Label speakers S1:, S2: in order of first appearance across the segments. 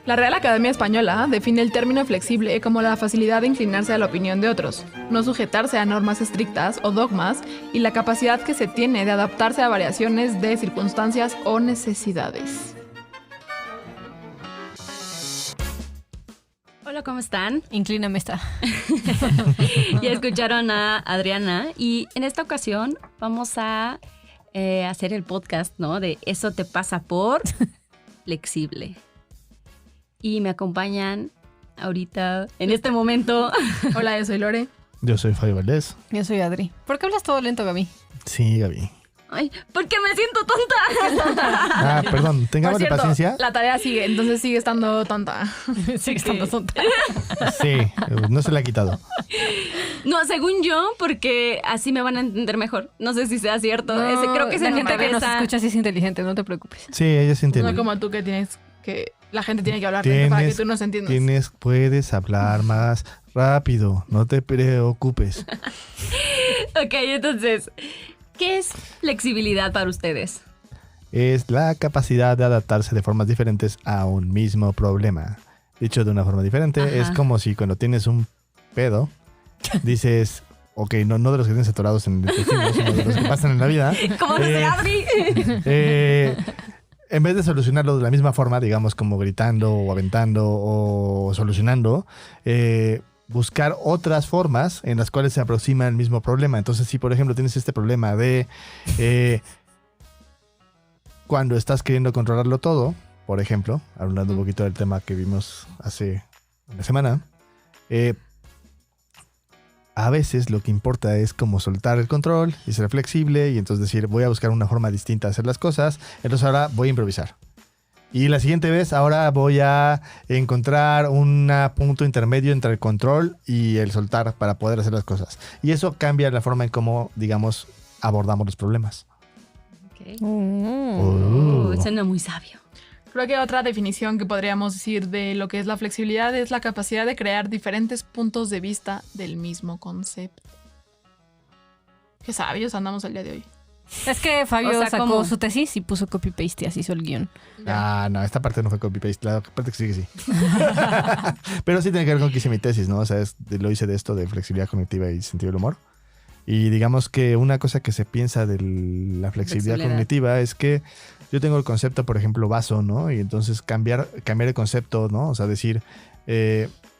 S1: La Real Academia Española define el término flexible como la facilidad de inclinarse a la opinión de otros, no sujetarse a normas estrictas o dogmas y la capacidad que se tiene de adaptarse a variaciones de circunstancias o necesidades.
S2: Hola, ¿cómo están?
S3: Inclíname esta.
S2: Ya escucharon a Adriana y en esta ocasión vamos a hacer el podcast, ¿no? De Eso te pasa por flexible. Y me acompañan ahorita, en este momento.
S1: Hola, yo soy Lore.
S4: Yo soy Fabio Valdés.
S3: Yo soy Adri. ¿Por qué hablas todo lento, Gaby?
S4: Sí, Gaby.
S2: Ay, porque me siento tonta.
S4: Ah, perdón, tengamos
S1: Por cierto,
S4: paciencia.
S1: la tarea sigue, entonces sigue estando tonta.
S3: Sigue estando tonta.
S4: Sí, no se la ha quitado.
S2: No, según yo, porque así me van a entender mejor. No sé si sea cierto.
S1: No,
S2: creo que es
S3: La
S2: en
S3: gente que nos
S2: cabeza.
S3: escucha sí es inteligente, no te preocupes.
S4: Sí, ella se entiende.
S1: No como tú que tienes que... La gente tiene que hablar lento para que tú nos entiendas.
S4: Puedes hablar más rápido, no te preocupes.
S2: Ok, entonces, ¿qué es flexibilidad para ustedes?
S4: Es la capacidad de adaptarse de formas diferentes a un mismo problema. Dicho de una forma diferente,
S2: Ajá.
S4: es como si cuando tienes un pedo, dices, ok, no de los que tienes atorados en el intestino, sino de los que pasan en la vida.
S2: ¿Cómo dice Adri?
S4: En vez de solucionarlo de la misma forma, digamos como gritando o aventando o solucionando, buscar otras formas en las cuales se aproxima el mismo problema. Entonces, si por ejemplo tienes este problema de cuando estás queriendo controlarlo todo, por ejemplo, hablando un poquito del tema que vimos hace una semana, a veces lo que importa es como soltar el control y ser flexible y entonces decir, voy a buscar una forma distinta de hacer las cosas, entonces ahora voy a improvisar. Y la siguiente vez ahora voy a encontrar un punto intermedio entre el control y el soltar para poder hacer las cosas. Y eso cambia la forma en cómo, digamos, abordamos los problemas.
S2: Okay. Suena muy sabio.
S1: Creo que otra definición que podríamos decir de lo que es la flexibilidad es la capacidad de crear diferentes puntos de vista del mismo concepto. Qué sabios andamos el día de hoy.
S3: Es que Fabio sacó
S2: ¿cómo?
S3: su tesis y puso copy-paste y así hizo el guión.
S4: Ah, no, esta parte no fue copy-paste, la parte que sigue sí. Pero sí tiene que ver con que hice mi tesis, ¿no? O sea, lo hice de esto de flexibilidad cognitiva y sentido del humor. Y digamos que una cosa que se piensa de la flexibilidad cognitiva es que yo tengo el concepto, por ejemplo, vaso, ¿no? Y entonces cambiar el concepto, ¿no? O sea, decir,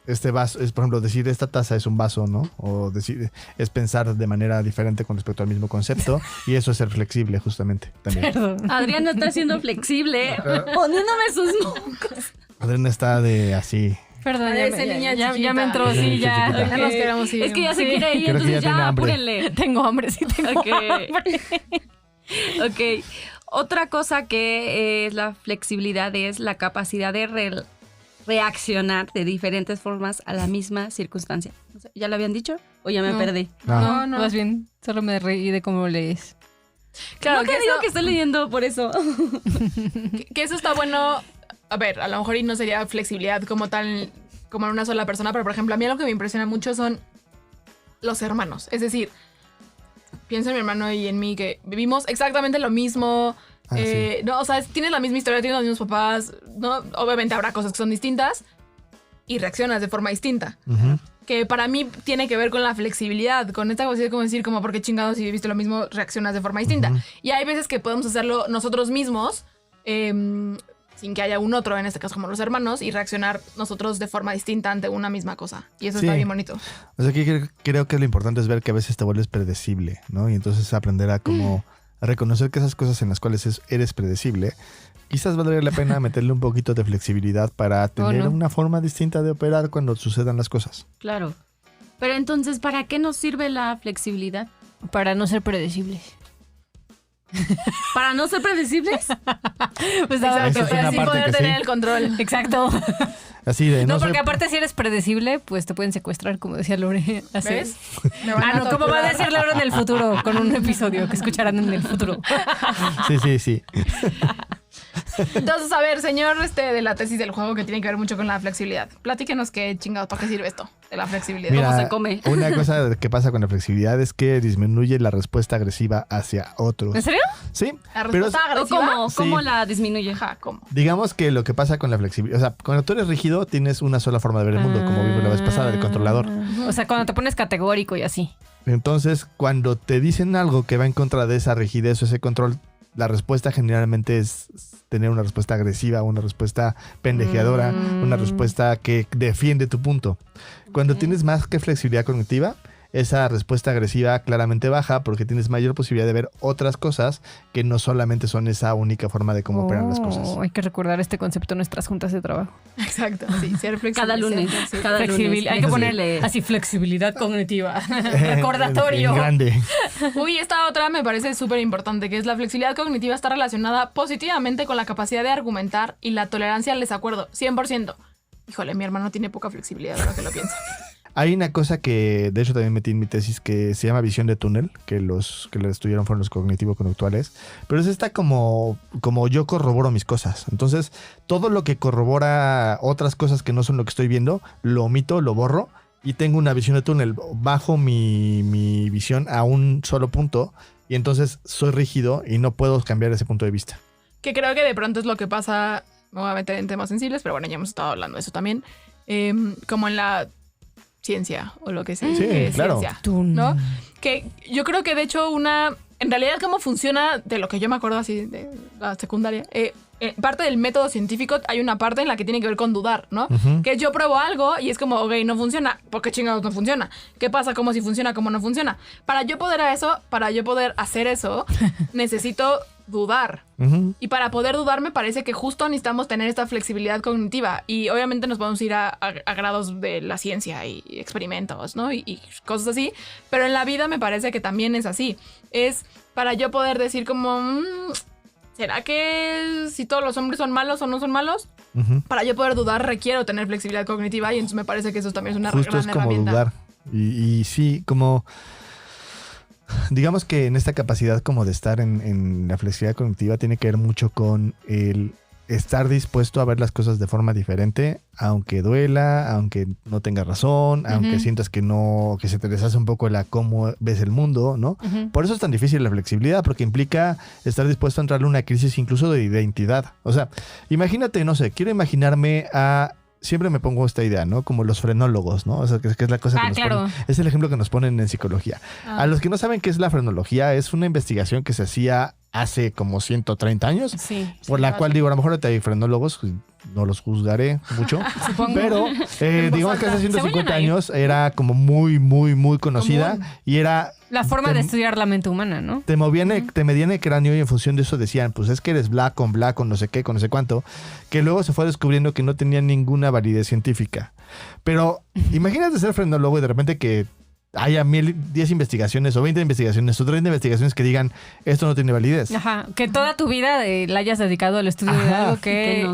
S4: este vaso, es por ejemplo, decir esta taza es un vaso, ¿no? O decir, es pensar de manera diferente con respecto al mismo concepto. Y eso es ser flexible, justamente, también.
S3: Perdón.
S2: Adriana está siendo flexible, poniéndome sus mocos.
S4: Adriana está de así.
S3: Perdón,
S1: Parece niña
S3: ya
S1: chiquita.
S3: me entró, sí, ya.
S4: Chiquita.
S1: Ya nos queremos ir.
S2: Es que ya se
S3: Sí.
S2: quiere ir,
S4: Creo que ya
S2: entonces
S4: tiene
S2: ya
S4: hambre.
S2: apúrenle.
S3: Tengo hambre, sí tengo
S2: Ok.
S3: hambre.
S2: Ok. Otra cosa que es la flexibilidad es la capacidad de reaccionar de diferentes formas a la misma circunstancia. O sea, ¿ya lo habían dicho? ¿O ya me
S3: No.
S2: perdí?
S1: No, no.
S3: Más bien, solo me reí de cómo lees.
S1: Claro,
S2: No que digo que estoy leyendo por eso.
S1: que eso está bueno. A ver, a lo mejor y no sería flexibilidad como tal, como en una sola persona, pero por ejemplo, a mí algo que me impresiona mucho son los hermanos. Es decir, pienso en mi hermano y en mí que vivimos exactamente lo mismo.
S4: Sí.
S1: No, o sea, tienes la misma historia, tienes los mismos papás, ¿no? Obviamente habrá cosas que son distintas y reaccionas de forma distinta.
S4: Uh-huh.
S1: Que para mí tiene que ver con la flexibilidad, con esta capacidad de como decir, como porque chingados si viste lo mismo, reaccionas de forma distinta.
S4: Ujú.
S1: Y hay veces que podemos hacerlo nosotros mismos, sin que haya un otro, en este caso como los hermanos, y reaccionar nosotros de forma distinta ante una misma cosa. Y eso
S4: Sí.
S1: está bien bonito.
S4: O sea, que creo que lo importante es ver que a veces te vuelves predecible, ¿no? Y entonces aprender a como a reconocer que esas cosas en las cuales eres predecible, quizás valdría la pena meterle un poquito de flexibilidad para tener
S3: no?
S4: una forma distinta de operar cuando sucedan las cosas.
S2: Claro. Pero entonces, ¿para qué nos sirve la flexibilidad?
S3: Para no ser predecibles.
S2: ¿Para no ser predecibles?
S3: Pues
S4: Esa es
S1: Exacto,
S4: una
S1: así
S4: parte
S1: poder
S4: que
S1: tener
S4: sí.
S1: el control.
S3: Exacto.
S4: Así de
S3: No,
S4: no
S3: porque
S4: ser-
S3: aparte si eres predecible, pues te pueden secuestrar, como decía Lore. Así.
S1: ¿Ves? Me van
S3: Ah, no, ¿cómo va a
S1: torturar.
S3: decir Lore en el futuro? Con un episodio que escucharán en el futuro.
S4: Sí.
S1: Entonces, a ver, señor de la tesis del juego que tiene que ver mucho con la flexibilidad. Platíquenos qué chingados, ¿para qué sirve esto de la flexibilidad?
S4: Mira,
S2: ¿Cómo se come?
S4: Una cosa que pasa con la flexibilidad es que disminuye la respuesta agresiva hacia otros.
S3: ¿En serio?
S4: Sí,
S1: ¿La
S4: pero
S1: respuesta
S2: ¿O
S1: agresiva?
S2: cómo
S4: Sí.
S2: la disminuye?
S1: Ajá, ¿cómo?
S4: digamos que lo que pasa con la flexibilidad, o sea, cuando tú eres rígido tienes una sola forma de ver el mundo, como vimos la vez pasada, el controlador.
S3: O sea, cuando te pones categórico y así.
S4: Entonces, cuando te dicen algo que va en contra de esa rigidez o ese control, la respuesta generalmente es tener una respuesta agresiva, una respuesta pendejeadora, una respuesta que defiende tu punto. Cuando tienes más que flexibilidad cognitiva, esa respuesta agresiva claramente baja porque tienes mayor posibilidad de ver otras cosas que no solamente son esa única forma de cómo operan las cosas.
S3: Hay que recordar este concepto en nuestras juntas de trabajo.
S1: Exacto, sí, ser flexible.
S2: Cada lunes.
S1: ser flexible.
S2: Cada lunes.
S3: Hay que ponerle
S2: ponerle
S3: así flexibilidad cognitiva.
S4: En
S3: Recordatorio.
S4: grande.
S1: Uy, esta otra me parece súper importante, que es la flexibilidad cognitiva está relacionada positivamente con la capacidad de argumentar y la tolerancia al desacuerdo, 100%. Híjole, mi hermano tiene poca flexibilidad ahora que lo pienso.
S4: Hay una cosa que de hecho también metí en mi tesis que se llama visión de túnel, que los que la estudiaron fueron los cognitivo-conductuales, pero es esta como yo corroboro mis cosas. Entonces, todo lo que corrobora otras cosas que no son lo que estoy viendo, lo omito, lo borro y tengo una visión de túnel. Bajo mi visión a un solo punto y entonces soy rígido y no puedo cambiar ese punto de vista.
S1: Que creo que de pronto es lo que pasa, me voy a meter en temas sensibles, pero bueno, ya hemos estado hablando de eso también, como en la ciencia o lo que sea.
S4: Sí,
S1: que es
S4: claro.
S1: ciencia, ¿no? Que yo creo que de hecho en realidad cómo funciona, de lo que yo me acuerdo así de la secundaria, parte del método científico hay una parte en la que tiene que ver con dudar, ¿no?
S4: Ujú.
S1: Que yo pruebo algo y es como, ok, no funciona. ¿Por qué chingados no funciona? ¿Qué pasa? ¿Cómo si funciona? ¿Cómo no funciona? Para yo poder hacer eso, necesito dudar.
S4: Ujú.
S1: Y para poder dudar me parece que justo necesitamos tener esta flexibilidad cognitiva. Y obviamente nos podemos ir a grados de la ciencia y experimentos, ¿no? Y cosas así. Pero en la vida me parece que también es así. Es para yo poder decir como... ¿será que si todos los hombres son malos o no son malos?
S4: Ujú.
S1: Para yo poder dudar requiero tener flexibilidad cognitiva y entonces me parece que eso también es una
S4: Justo
S1: gran
S4: es como
S1: herramienta.
S4: dudar. Y sí, como... Digamos que en esta capacidad como de estar en la flexibilidad cognitiva tiene que ver mucho con el estar dispuesto a ver las cosas de forma diferente, aunque duela, aunque no tengas razón, aunque sientas que se te deshace un poco la cómo ves el mundo, ¿no? Por eso es tan difícil la flexibilidad, porque implica estar dispuesto a entrarle a una crisis incluso de identidad. O sea, imagínate, no sé, quiero imaginarme a... Siempre me pongo esta idea, ¿no? Como los frenólogos, ¿no? O sea, que es la cosa que nos
S3: claro.
S4: ponen. Es el ejemplo que nos ponen en psicología. A los que no saben qué es la frenología, es una investigación que se hacía hace como 130 años.
S3: Sí.
S4: Por la cual digo, a lo mejor ahorita hay frenólogos, no los juzgaré mucho, pero digamos que hace 150 años era como muy, muy, muy conocida y era...
S3: La forma de estudiar la mente humana, ¿no?
S4: Te medían el cráneo y en función de eso decían, pues es que eres black con no sé qué, con no sé cuánto, que luego se fue descubriendo que no tenía ninguna validez científica. Pero imagínate ser frenólogo y de repente que haya 10 investigaciones o 20 investigaciones o 30 investigaciones que digan, esto no tiene validez.
S3: Ajá, que toda tu vida la hayas dedicado al estudio de
S4: Ajá.
S3: algo que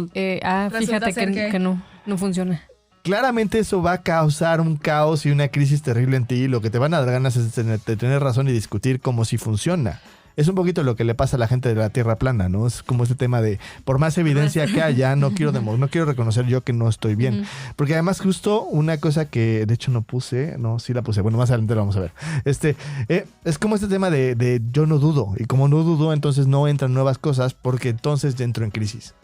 S1: Resulta
S3: fíjate
S1: ser
S3: que no funciona.
S4: Claramente eso va a causar un caos y una crisis terrible en ti. Lo que te van a dar ganas es de tener razón y discutir como si funciona. Es un poquito lo que le pasa a la gente de la Tierra plana, ¿no? Es como este tema de, por más evidencia que haya, no quiero reconocer yo que no estoy bien. Porque además justo una cosa que de hecho sí la puse, bueno, más adelante lo vamos a ver. Es como este tema de yo no dudo. Y como no dudo, entonces no entran nuevas cosas porque entonces entro en crisis.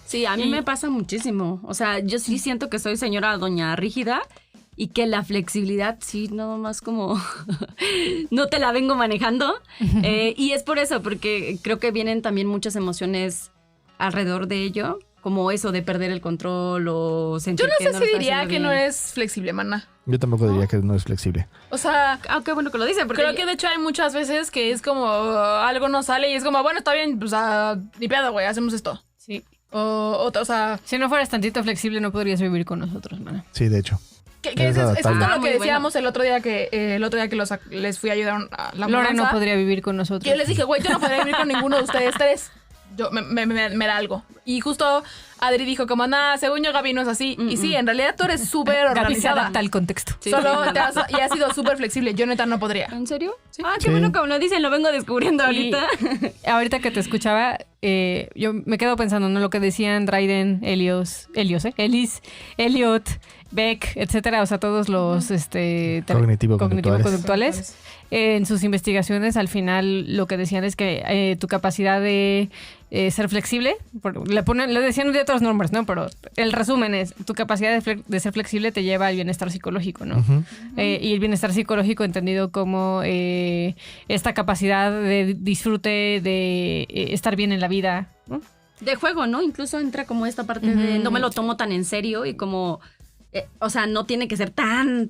S2: Sí, a mí me pasa muchísimo. O sea, yo sí siento que soy señora doña rígida y que la flexibilidad sí, nada más como no te la vengo manejando. Y es por eso, porque creo que vienen también muchas emociones alrededor de ello, como eso de perder el control o sentir
S1: Yo no
S2: que
S1: sé
S2: lo
S1: si
S2: está
S1: diría
S2: haciendo
S1: que
S2: bien.
S1: no es flexible, mana.
S4: Yo tampoco diría que no es flexible.
S1: O sea,
S2: Qué bueno que lo dice, porque
S1: creo que de hecho hay muchas veces que es como algo no sale y es como, bueno, está bien, pues ni pedo, güey, hacemos esto.
S3: Sí.
S1: O sea,
S3: Si no fueras tantito flexible, no podrías vivir con nosotros, mana.
S4: Sí, de hecho.
S1: que
S4: Es
S1: es justo
S4: adaptable.
S1: lo que
S2: Muy
S1: decíamos el otro día que les fui a ayudar a la
S3: Lore
S1: mudanza.
S3: no podría vivir con nosotros.
S1: Yo les dije, güey, yo no podría vivir con ninguno de ustedes tres. Me da algo. Y justo Adri dijo como, nada, según yo Gaby no es así. Y sí, en realidad tú eres súper
S3: Gaby se
S1: organizada.
S3: adapta al contexto.
S2: Sí,
S1: Solo
S2: sí.
S1: y has sido súper flexible. Yo neta no podría.
S2: ¿En serio?
S1: Sí.
S2: Ah, qué
S4: Sí.
S2: bueno que me lo dicen, lo vengo descubriendo ahorita.
S3: Ahorita que te escuchaba, yo me quedo pensando en lo que decían Dryden, Ellis, Eliot, Beck, etcétera, o sea, todos los cognitivo-conductuales. En sus investigaciones, al final, lo que decían es que tu capacidad de ser flexible, le decían de otros nombres, ¿no? Pero el resumen es, tu capacidad de ser flexible te lleva al bienestar psicológico, ¿no?
S4: Ujú.
S3: Y el bienestar psicológico entendido como esta capacidad de disfrute, de estar bien en la vida, ¿no?
S2: De juego, ¿no? Incluso entra como esta parte de no me lo tomo tan en serio y como... o sea, no tiene que ser tan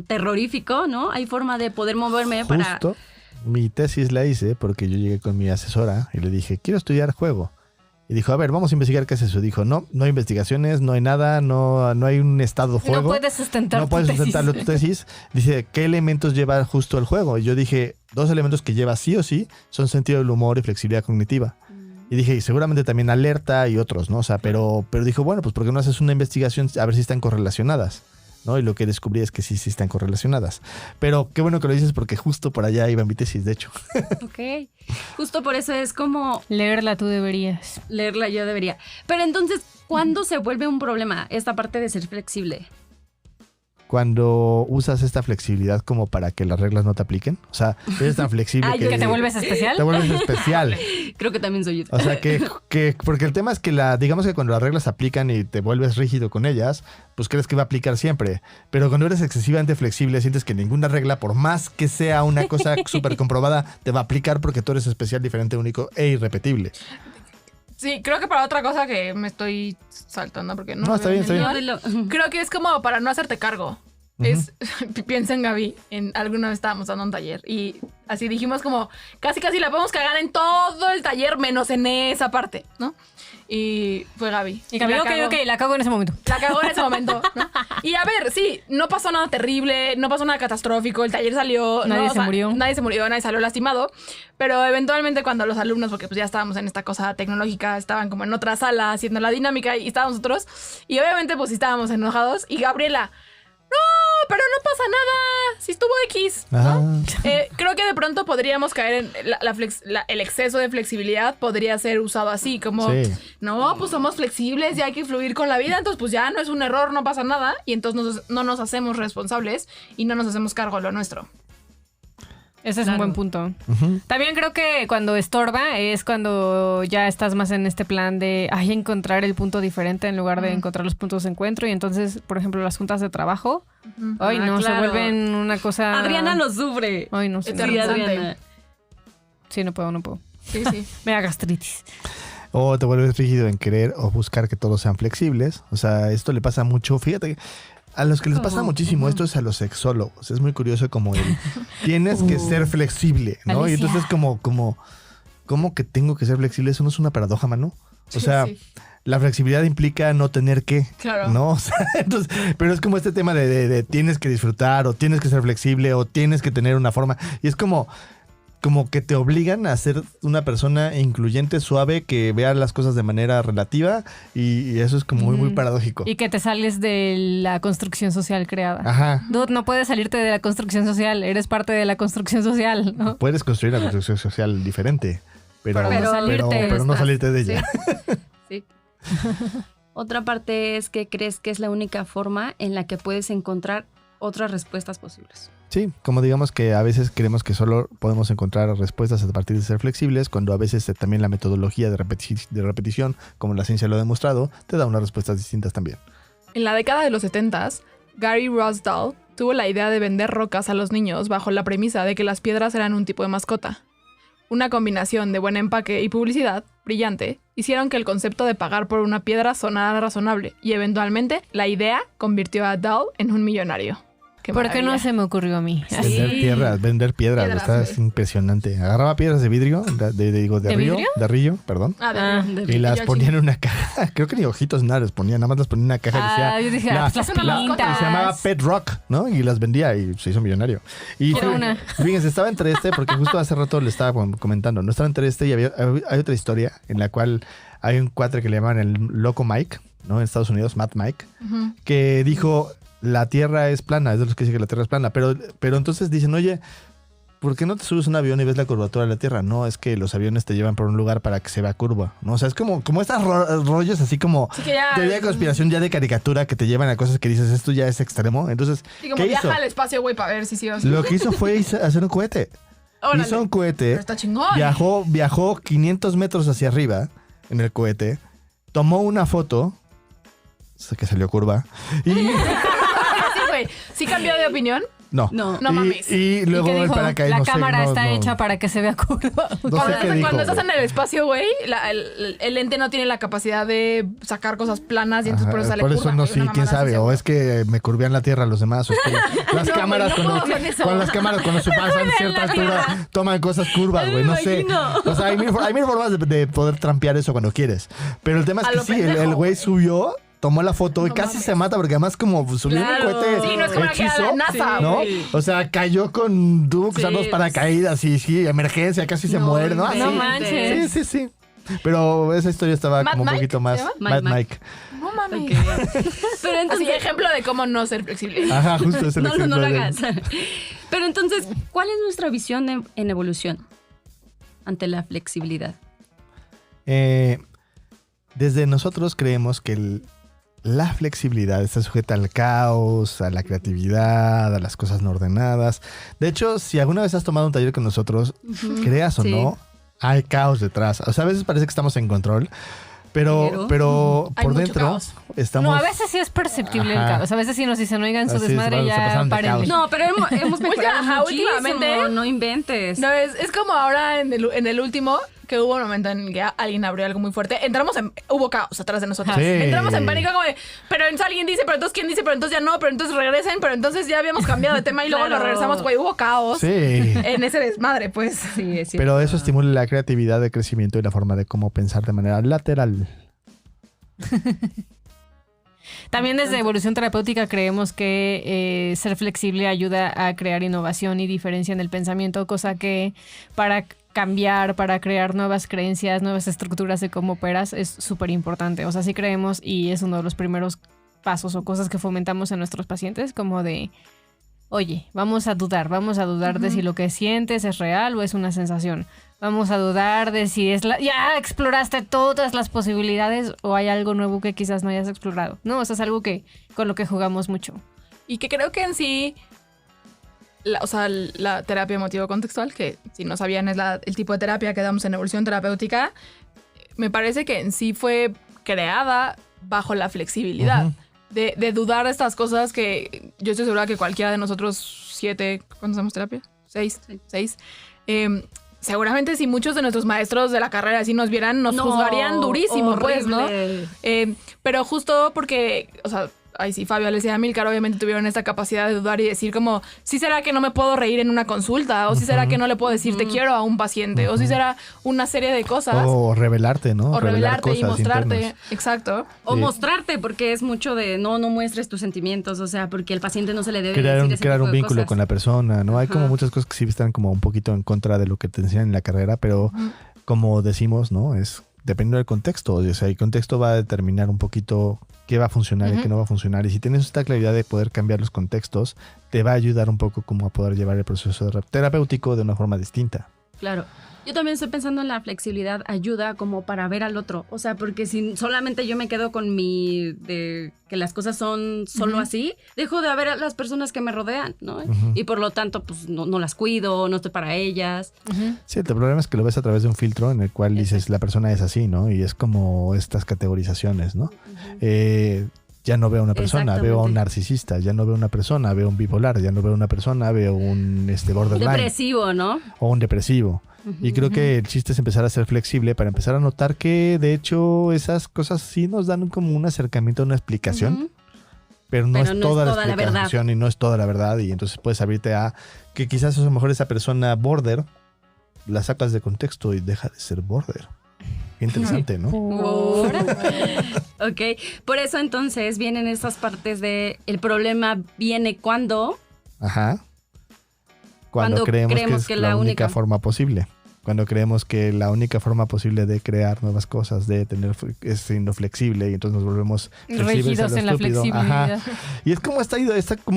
S2: terrorífico, ¿no? Hay forma de poder moverme para...
S4: Justo mi tesis la hice porque yo llegué con mi asesora y le dije, quiero estudiar juego. Y dijo, a ver, vamos a investigar qué es eso. Dijo, no hay investigaciones, no hay nada, no hay un estado juego.
S3: No puedes sustentar
S4: No puedes sustentarlo tu tesis. Dice, ¿qué elementos lleva justo el juego? Y yo dije, 2 elementos que lleva sí o sí son sentido del humor y flexibilidad cognitiva. Y dije, y seguramente también alerta y otros, ¿no? O sea, pero dijo, bueno, pues ¿por qué no haces una investigación a ver si están correlacionadas? ¿No? Y lo que descubrí es que sí están correlacionadas. Pero qué bueno que lo dices porque justo por allá iba mi tesis, de hecho.
S2: Ok. Justo por eso es como
S3: Leerla tú deberías.
S2: leerla yo debería. Pero entonces, ¿cuándo se vuelve un problema esta parte de ser flexible?
S4: Cuando usas esta flexibilidad como para que las reglas no te apliquen. O sea, eres tan flexible
S2: Ah,
S4: que...
S3: ¿Que te vuelves especial?
S4: Te vuelves especial.
S2: Creo que también soy yo.
S4: O sea, porque el tema es que digamos que cuando las reglas se aplican y te vuelves rígido con ellas, pues crees que va a aplicar siempre. Pero cuando eres excesivamente flexible, sientes que ninguna regla, por más que sea una cosa súper comprobada, te va a aplicar porque tú eres especial, diferente, único e irrepetible.
S1: Sí, creo que para otra cosa que me estoy saltando porque no.
S4: No, está bien, está bien.
S2: No, dilo.
S1: Creo que es como para no hacerte cargo. Es, piensa en Gaby, alguna vez estábamos dando un taller y así dijimos como casi la podemos cagar en todo el taller menos en esa parte, ¿no? Y fue Gaby.
S3: Y Gaby, ok, la cago en ese momento.
S1: La cagó en ese momento, ¿no? Y a ver, sí, no pasó nada terrible, no pasó nada catastrófico, el taller salió...
S3: Nadie
S1: ¿no?
S3: se murió.
S1: Nadie se murió, nadie salió lastimado, pero eventualmente cuando los alumnos, porque pues ya estábamos en esta cosa tecnológica, estaban como en otra sala haciendo la dinámica y estábamos nosotros, y obviamente pues sí estábamos enojados, y Gabriela... No, pero no pasa nada. Si estuvo X, ¿no?
S4: Ah.
S1: Creo que de pronto podríamos caer en el exceso de flexibilidad podría ser usado así, como,
S4: Sí.
S1: no, pues somos flexibles y hay que fluir con la vida, entonces pues ya no es un error, no pasa nada, y entonces no nos hacemos responsables y no nos hacemos cargo de lo nuestro.
S3: Ese es un buen punto.
S4: Ujú.
S3: También creo que cuando estorba es cuando ya estás más en este plan de encontrar el punto diferente en lugar de encontrar los puntos de encuentro. Y entonces, por ejemplo, las juntas de trabajo,
S2: Ah,
S3: se
S2: claro.
S3: vuelven una cosa...
S2: Adriana lo sufre.
S3: Ay, no sé.
S1: Eterno.
S2: Sí,
S1: Eternizante.
S2: Adriana.
S3: Sí, no puedo.
S1: Sí, sí.
S3: Me da gastritis.
S4: O te vuelves rígido en querer o buscar que todos sean flexibles. O sea, esto le pasa mucho. Fíjate, a los que les pasa muchísimo esto es a los sexólogos. Es muy curioso como tienes que ser flexible, ¿no?
S3: Alicia.
S4: Y entonces como que tengo que ser flexible. Eso no es una paradoja, mano. O sea,
S1: Sí.
S4: la flexibilidad implica no tener que,
S1: Claro.
S4: ¿no? O sea, entonces, pero es como este tema de tienes que disfrutar o tienes que ser flexible o tienes que tener una forma. Y es como que te obligan a ser una persona incluyente, suave, que vea las cosas de manera relativa y eso es como muy paradójico.
S3: Y que te sales de la construcción social creada.
S4: Ajá.
S3: Dude, no puedes salirte de la construcción social. Eres parte de la construcción social, ¿no?
S4: Puedes construir una construcción social diferente, pero
S3: no salirte.
S4: pero no salirte de ella.
S2: Sí. Otra parte es que crees que es la única forma en la que puedes encontrar otras respuestas posibles.
S4: Sí, como digamos que a veces creemos que solo podemos encontrar respuestas a partir de ser flexibles, cuando a veces también la metodología de repetición, como la ciencia lo ha demostrado, te da unas respuestas distintas también.
S1: En la década de los 70s, Gary Rosdahl tuvo la idea de vender rocas a los niños bajo la premisa de que las piedras eran un tipo de mascota. Una combinación de buen empaque y publicidad brillante hicieron que el concepto de pagar por una piedra sonara razonable y eventualmente la idea convirtió a Dahl en un millonario. Qué
S3: ¿Por qué no
S1: maravilla.
S3: se me ocurrió a mí?
S4: Vender piedras,
S1: Piedras,
S4: está
S1: sí.
S4: impresionante. Agarraba piedras de vidrio,
S3: ¿De vidrio?
S4: de río, perdón. Y las ponía en una caja. Creo que ni ojitos nada les ponía, nada más las ponía en una caja y decía.
S3: Yo dije,
S4: la-
S3: pues las
S1: la-
S3: pintas.
S4: Se llamaba Pet Rock, ¿no? Y las vendía y se hizo millonario. Y
S3: Quiero una.
S4: fíjense, estaba entre porque justo hace rato le estaba comentando, no estaba entre y hay otra historia en la cual hay un cuate que le llaman el Loco Mike, ¿no? En Estados Unidos, Mad Mike, que dijo, la Tierra es plana, es de los que dice que la Tierra es plana, pero entonces dicen, oye, ¿por qué no te subes a un avión y ves la curvatura de la Tierra? No, es que los aviones te llevan por un lugar para que se vea curva, ¿no? O sea, es como estas rollos así como
S1: Sí, que ya-
S4: teoría de conspiración ya de caricatura que te llevan a cosas que dices, esto ya es extremo. Entonces,
S1: Sí, como
S4: ¿qué
S1: viaja
S4: hizo?
S1: al espacio, güey, para ver si sí o sí.
S4: Lo que hizo fue hacer un cohete.
S1: Órale.
S4: Hizo un
S1: Pero
S4: cohete,
S1: está chingón.
S4: viajó 500 metros hacia arriba en el cohete, tomó una foto, sé que salió curva, y...
S1: Sí, güey. ¿Sí cambió de opinión?
S4: No.
S2: No.
S1: No mames.
S4: Y luego
S3: ¿Y qué
S4: el
S3: dijo?
S4: paracaídas.
S3: La
S4: no sé,
S3: cámara
S4: no,
S3: está
S4: no.
S3: hecha para que se vea curva.
S4: No sé qué dijo,
S1: Cuando estás
S4: güey.
S1: en el espacio, güey, el lente no tiene la capacidad de sacar cosas planas y entonces
S4: Ajá,
S1: por eso sale
S4: por
S1: curva,
S4: eso no,
S1: güey,
S4: sí,
S1: una
S4: quién
S1: mamada
S4: sabe.
S1: así,
S4: O es que me curvían la tierra los demás. O es que las
S1: No,
S4: cámaras,
S1: güey, no
S4: cuando,
S1: puedo con eso.
S4: con las cámaras, cuando se pasan cierta altura, toman cosas curvas, güey. No sé.
S2: imagino.
S4: O sea, hay mil formas de poder trampear eso cuando quieres. Pero el tema es
S1: A
S4: que
S1: lo
S4: sí,
S1: pendejo,
S4: el güey
S1: güey.
S4: subió, tomó la foto y
S1: No
S4: casi
S1: mames.
S4: se mata porque además como subió
S2: Claro.
S4: un cohete
S1: Sí, no es como la que era la NASA,
S4: ¿no?
S1: güey.
S4: O sea, cayó tuvo que usar
S2: Sí,
S4: los paracaídas y sí, emergencia, casi se muere, ¿no? Así.
S3: No
S2: Sí.
S3: manches.
S4: Sí, sí, sí. Pero esa historia estaba
S1: ¿Mad
S4: como un
S1: Mike
S4: poquito
S1: se
S4: más...
S1: llama?
S4: Mad
S2: Mad
S4: Mike.
S1: No mames.
S2: Ok. Pero
S1: Así,
S2: entonces...
S1: ejemplo de cómo no ser flexible.
S4: Ajá, justo es el
S2: No, no, no
S4: ejemplo
S2: lo
S4: de-
S2: hagas. Pero entonces, ¿cuál es nuestra visión en evolución ante la flexibilidad?
S4: Desde nosotros creemos que la flexibilidad está sujeta al caos, a la creatividad, a las cosas no ordenadas. De hecho, si alguna vez has tomado un taller con nosotros, creas o
S2: Sí.
S4: no, hay caos detrás. O sea, a veces parece que estamos en control, pero
S1: Hay
S4: por
S1: mucho
S4: dentro
S1: caos.
S4: estamos...
S3: No, a veces sí es perceptible el
S4: Ajá.
S3: caos. A veces sí nos dicen, oigan, su
S4: Así es,
S3: desmadre
S4: se pasaron
S3: ya
S4: de
S3: párenle.
S4: caos.
S2: No, pero hemos mejorado
S1: ajá,
S2: muchísimo.
S1: últimamente-
S2: No inventes.
S1: No, es como ahora en el último, que hubo un momento en que alguien abrió algo muy fuerte. Hubo caos atrás de nosotros.
S4: Sí.
S1: Entramos en pánico como de, pero entonces alguien dice, pero entonces quién dice, pero entonces ya no, pero entonces regresen, pero entonces ya habíamos cambiado de tema y luego
S2: Claro.
S1: lo regresamos, güey, hubo caos
S4: Sí.
S1: en ese desmadre, pues.
S2: Sí, es cierto.
S4: Pero eso estimula la creatividad, el crecimiento y la forma de cómo pensar de manera lateral.
S3: También desde evolución terapéutica creemos que ser flexible ayuda a crear innovación y diferencia en el pensamiento, cosa que para cambiar, para crear nuevas creencias, nuevas estructuras de cómo operas es súper importante. O sea, sí creemos y es uno de los primeros pasos o cosas que fomentamos en nuestros pacientes, como de, oye, vamos a dudar de si lo que sientes es real o es una sensación. Vamos a dudar de si ya exploraste todas las posibilidades o hay algo nuevo que quizás no hayas explorado. No, eso es algo con lo que jugamos mucho.
S1: Y que creo que en sí, la terapia emotivo-contextual, que si no sabían es el tipo de terapia que damos en evolución terapéutica, me parece que en sí fue creada bajo la flexibilidad.
S4: Ujú.
S1: De dudar de estas cosas que yo estoy segura que cualquiera de nosotros 7, ¿cuántos hacemos terapia? 6.
S2: Sí.
S1: Seguramente si muchos de nuestros maestros de la carrera así nos vieran, nos
S2: No,
S1: juzgarían durísimo, pues, ¿no?
S2: horrible.
S1: Pero justo porque, o sea, ay sí, Fabio, Alessia y Amílcar obviamente tuvieron esta capacidad de dudar y decir como, ¿sí será que no me puedo reír en una consulta? ¿O sí será que no le puedo decir te quiero a un paciente? ¿O sí será una serie de cosas?
S4: O revelarte, ¿no?
S1: O
S4: Revelar
S1: revelarte y
S4: cosas
S1: mostrarte.
S4: internas.
S1: Exacto.
S2: O
S4: Sí.
S2: mostrarte, porque es mucho de no muestres tus sentimientos, o sea, porque el paciente no se le debe
S4: Crear
S2: decir ese
S4: un
S2: tipo de
S4: vínculo
S2: cosas.
S4: con la persona, ¿no? Hay
S2: Ajá.
S4: como muchas cosas que sí están como un poquito en contra de lo que te enseñan en la carrera, pero como decimos, ¿no? Es dependiendo del contexto. O sea, el contexto va a determinar un poquito qué va a funcionar y qué no va a funcionar. Y si tienes esta claridad de poder cambiar los contextos, te va a ayudar un poco como a poder llevar el proceso terapéutico de una forma distinta.
S2: Claro. Yo también estoy pensando en la flexibilidad ayuda como para ver al otro. O sea, porque si solamente yo me quedo con de que las cosas son solo así, dejo de ver a las personas que me rodean, ¿no? Y por lo tanto, pues no las cuido, no estoy para ellas.
S4: Sí, el problema es que lo ves a través de un filtro en el cual dices la persona es así, ¿no? Y es como estas categorizaciones, ¿no? Ya no veo a una persona, veo a un narcisista, ya no veo a una persona, veo a un bipolar, ya no veo a una persona, veo un borderline
S2: Depresivo, ¿no?
S4: o un depresivo. Y creo que el chiste es empezar a ser flexible para empezar a notar que de hecho esas cosas sí nos dan como un acercamiento, una explicación,
S2: Ujú.
S4: pero no es toda la
S2: la verdad.
S4: explicación y no es toda la verdad. Y entonces puedes abrirte a que quizás a lo mejor esa persona border la sacas de contexto y deja de ser border. Qué interesante, ¿no?
S2: Ok, por eso entonces vienen estas partes de el problema viene cuando
S4: Ajá. Cuando creemos que es
S2: que
S4: la
S2: la
S4: única
S2: única
S4: forma posible. Cuando creemos que la única forma posible de crear nuevas cosas, de tener, es siendo flexible y entonces nos volvemos
S3: rígidos en la flexibilidad.
S4: Ajá. Y es como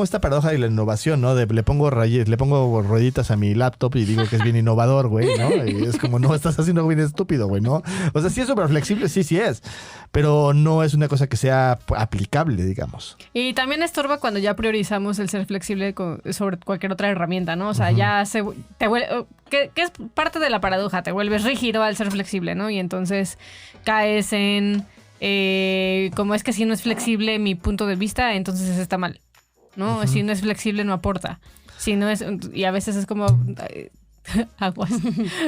S4: esta paradoja de la innovación, ¿no? Le pongo rueditas a mi laptop y digo que es bien innovador, güey, ¿no? Y es como, no, estás haciendo bien estúpido, güey, ¿no? O sea, sí es súper flexible, sí es. Pero no es una cosa que sea aplicable, digamos.
S3: Y también estorba cuando ya priorizamos el ser flexible sobre cualquier otra herramienta, ¿no? O sea, ya te vuelve... que es parte de la paradoja, te vuelves rígido al ser flexible, ¿no? Y entonces caes en... como es que si no es flexible mi punto de vista, entonces está mal, ¿no? Si no es flexible no aporta. Si no es... Y a veces es como... aguas.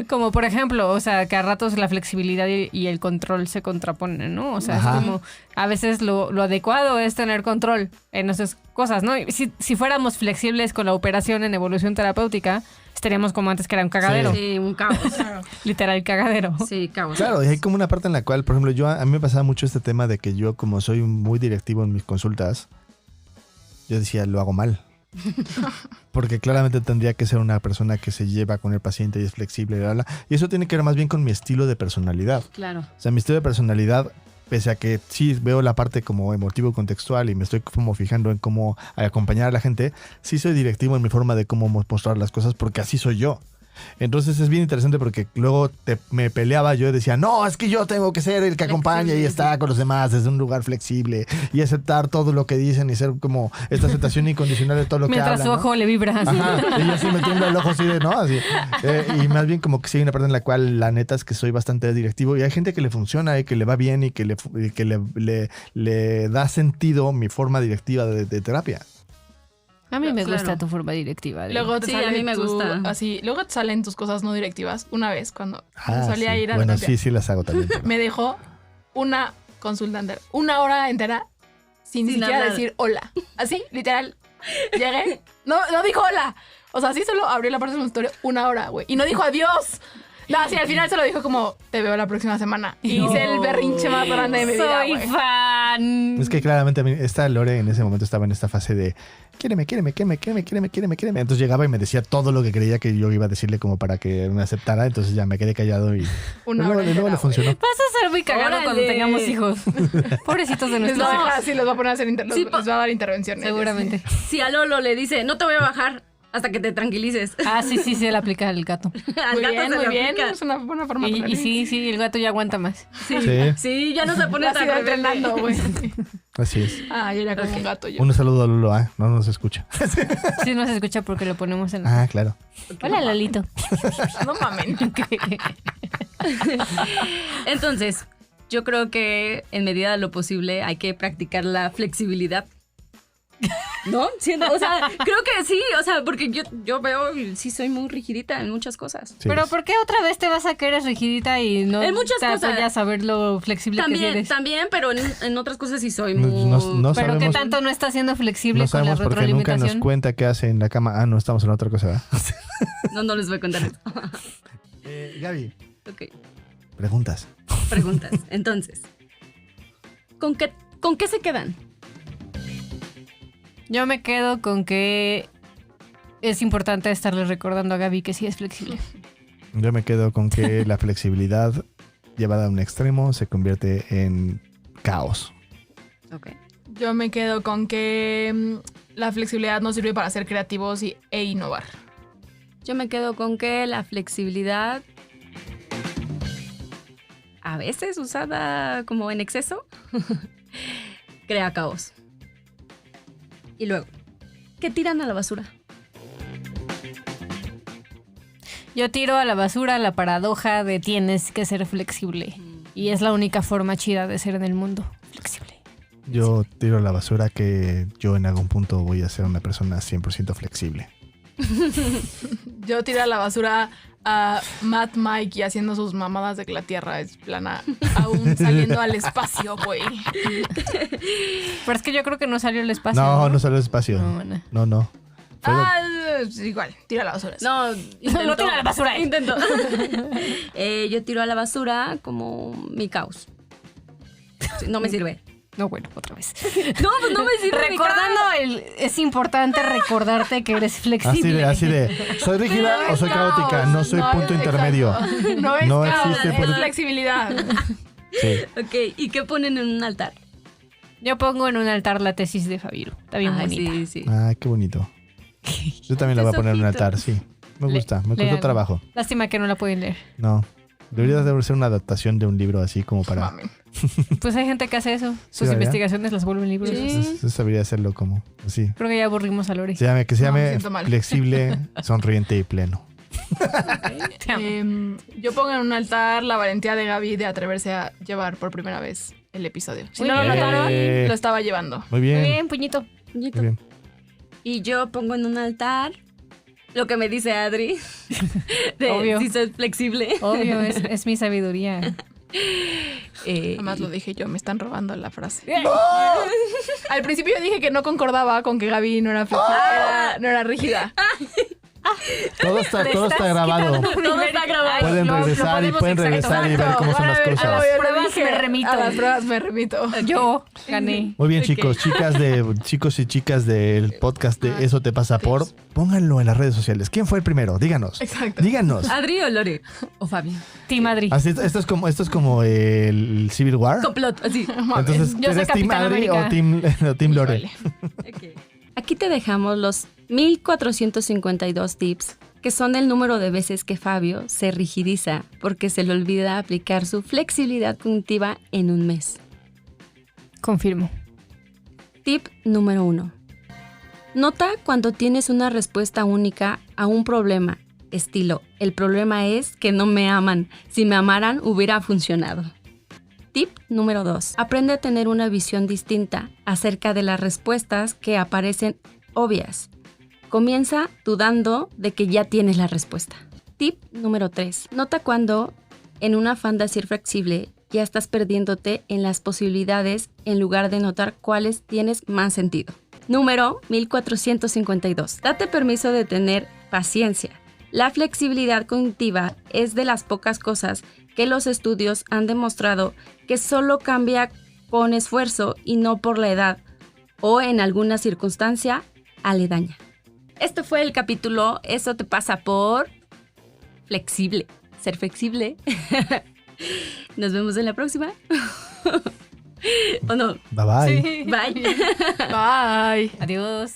S3: Como por ejemplo, o sea, que a ratos la flexibilidad y el control se contraponen, ¿no? O sea, es como a veces lo adecuado es tener control en esas cosas, ¿no? Y si fuéramos flexibles con la operación en evolución terapéutica, estaríamos como antes que era un cagadero.
S2: Sí, un caos.
S3: Literal cagadero.
S2: Sí, caos.
S4: Claro, y hay como una parte en la cual, por ejemplo, a mí me pasaba mucho este tema de que yo, como soy muy directivo en mis consultas, yo decía, lo hago mal. Porque claramente tendría que ser una persona que se lleva con el paciente y es flexible, y eso tiene que ver más bien con mi estilo de personalidad.
S2: Claro.
S4: O sea, mi estilo de personalidad, pese a que sí veo la parte como emotivo contextual y me estoy como fijando en cómo acompañar a la gente, sí soy directivo en mi forma de cómo mostrar las cosas porque así soy yo. Entonces es bien interesante porque luego me peleaba yo y decía, no, es que yo tengo que ser el que acompaña y está con los demás desde un lugar flexible y aceptar todo lo que dicen y ser como esta aceptación incondicional de todo lo que hablan.
S3: Mientras su ojo le vibra.
S4: Ajá, y yo así metiendo el ojo así de, ¿no? Así. Y más bien como que sí hay una parte en la cual la neta es que soy bastante directivo y hay gente que le funciona y que le va bien y que le da sentido mi forma directiva de terapia.
S3: A mí me gusta tu forma directiva.
S1: Luego te sale
S2: a mí me gusta.
S1: Así, luego te salen tus cosas no directivas. Una vez cuando solía ir a
S4: bueno,
S1: terapia,
S4: sí las hago también.
S1: me dejó una consulta entera, 1 hora entera sin siquiera
S2: hablar.
S1: decir hola. Así, literal. Llegué, no dijo hola. O sea, sí solo abrió la parte del consultorio 1 hora, güey. Y no dijo adiós. No, sí, al final solo dijo como, te veo la próxima semana. Y hice el berrinche más grande de mi vida, güey.
S3: Soy fan.
S4: Es que claramente a mí, esta Lore en ese momento estaba en esta fase de quiéreme. Entonces llegaba y me decía todo lo que creía que yo iba a decirle como para que me aceptara. Entonces ya me quedé callado y luego le funcionó.
S3: Vas a ser muy cagado
S2: Órale.
S3: cuando tengamos hijos. Pobrecitos de
S1: Les
S3: nuestros
S1: va a
S3: hijos.
S1: dejar así, les va a poner a hacer les va a dar intervenciones.
S3: Seguramente.
S2: Si a Lolo le dice, no te voy a bajar hasta que te tranquilices.
S3: Ah, sí, se le aplica al gato.
S2: Al
S1: Muy
S2: gato
S1: bien,
S2: se
S1: muy
S2: le
S1: bien.
S2: aplica.
S1: Es una buena forma de
S3: Y sí, el gato ya aguanta más.
S2: Sí, ya no se pone
S1: Has
S2: tan
S1: ido
S2: rebelde.
S1: entrenando, güey.
S4: Así es.
S1: Ah, yo era como un gato yo.
S4: Un saludo a Lolo, no nos escucha.
S3: Sí, no se escucha porque lo ponemos en...
S4: Ah, claro.
S3: Hola, Lolito.
S1: No mamen.
S2: Entonces, yo creo que en medida de lo posible hay que practicar la flexibilidad. ¿No? O sea, creo que sí, o sea, porque yo veo y sí soy muy rigidita en muchas cosas.
S4: Sí.
S3: Pero ¿por qué otra vez te vas a que eres rigidita y no
S2: En muchas
S3: te
S2: cosas.
S3: apoyas a ver lo flexible que sí eres?
S2: También, pero en otras cosas sí soy muy...
S4: No
S3: Pero ¿qué
S4: sabemos,
S3: tanto no está siendo flexible
S4: no
S3: con la
S4: sabemos porque nunca nos
S3: retroalimentación?
S4: cuenta qué hace en la cama. Ah, no, estamos en otra cosa, ¿verdad?
S2: No les voy a contar eso.
S4: Gaby,
S2: Ok,
S4: preguntas.
S2: preguntas. Entonces, ¿con qué se quedan?
S3: Yo me quedo con que es importante estarle recordando a Gaby que sí es flexible.
S4: Yo me quedo con que la flexibilidad llevada a un extremo se convierte en caos.
S2: Ok.
S1: Yo me quedo con que la flexibilidad no sirve para ser creativos e innovar.
S2: Yo me quedo con que la flexibilidad, a veces usada como en exceso, crea caos. Y luego, ¿qué tiran a la basura?
S3: Yo tiro a la basura la paradoja de tienes que ser flexible. Y es la única forma chida de ser en el mundo. Flexible.
S4: Yo tiro a la basura que yo en algún punto voy a ser una persona 100% flexible.
S1: Yo tiro a la basura a Matt Mike y haciendo sus mamadas de que la Tierra es plana, aún saliendo al espacio, güey.
S3: Pero es que yo creo que no salió el espacio.
S4: No salió el espacio. No.
S1: Igual, tira a la basura.
S2: No,
S3: No tiro a la basura.
S2: Intento. Yo tiro a la basura como mi caos. Sí, no me sirve.
S3: No, bueno, otra vez.
S2: No, pues no me sirve.
S3: Recordando, es importante recordarte que eres flexible.
S4: Así de, ¿soy rígida o soy caótica? No soy punto intermedio.
S1: No es
S4: No
S1: caos,
S4: existe
S1: es
S4: punto-
S1: flexibilidad.
S4: Sí.
S2: Ok, ¿y qué ponen en un altar?
S3: Yo pongo en un altar la tesis de Fabiru. Está bien
S2: Ay,
S3: bonita.
S2: sí, sí.
S4: Ah, qué bonito. Yo también la voy a poner en un
S2: Ojito.
S4: altar, sí. Me gusta, me costó
S3: Lean.
S4: trabajo.
S3: Lástima que no la pueden leer.
S4: No. Debería de ser una adaptación de un libro así como para...
S1: Mami.
S3: Pues hay gente que hace eso. Sus
S4: ¿verdad?
S3: investigaciones las vuelven libros.
S2: Sí.
S4: Eso debería hacerlo como así.
S3: Creo que ya aburrimos a Lori.
S4: Que se
S1: No, me
S4: llame
S1: siento mal.
S4: flexible, sonriente y pleno.
S3: Te amo.
S1: Yo pongo en un altar la valentía de Gaby de atreverse a llevar por primera vez el episodio. Si
S3: Muy
S1: no lo
S3: bien.
S1: notaron, lo estaba llevando.
S4: Muy
S3: Muy
S4: bien.
S3: bien, puñito.
S4: Muy bien.
S2: Y yo pongo en un altar lo que me dice Adri. De
S3: Obvio.
S2: si soy flexible.
S3: Obvio, es mi sabiduría.
S1: Además lo dije yo, me están robando la frase. Al principio dije que no concordaba con que Gaby no era flexible, no era rígida.
S4: Todo está grabado.
S2: Todo está grabado.
S4: Pueden
S3: Lo
S4: regresar y
S3: podemos
S4: pueden regresar y ver cómo son las
S1: A
S4: cosas.
S1: las
S3: pruebas me remito.
S1: A las pruebas me remito.
S3: Yo gané.
S4: Muy bien,
S2: Ok.
S4: chicos y chicas del podcast de Eso te pasa por, pónganlo en las redes sociales. ¿Quién fue el primero? Díganos.
S1: Exacto.
S4: Díganos.
S2: ¿Adri o Lore? ¿O Fabi?
S3: Team Madrid.
S4: Así, esto es como el Civil War.
S2: Complot, así.
S4: Entonces,
S3: Yo soy
S4: ¿eres Team
S3: Capitán
S4: Adri
S3: América.
S4: o Team Lore?
S1: Híjole.
S2: Aquí te dejamos los 1452 tips, que son el número de veces que Fabio se rigidiza porque se le olvida aplicar su flexibilidad cognitiva en un mes.
S3: Confirmo.
S2: Tip número 1. Nota cuando tienes una respuesta única a un problema, estilo, el problema es que no me aman, si me amaran hubiera funcionado. Tip número 2. Aprende a tener una visión distinta acerca de las respuestas que aparecen obvias. Comienza dudando de que ya tienes la respuesta. Tip número 3. Nota cuando, en un afán de ser flexible, ya estás perdiéndote en las posibilidades en lugar de notar cuáles tienes más sentido. Número 1452. Date permiso de tener paciencia. La flexibilidad cognitiva es de las pocas cosas que los estudios han demostrado que solo cambia con esfuerzo y no por la edad o en alguna circunstancia aledaña. Esto fue el capítulo Eso te pasa por flexible. Ser flexible. Nos vemos en la próxima. ¿O no?
S4: Bye bye.
S3: Sí.
S2: Bye.
S1: Bye.
S3: Adiós.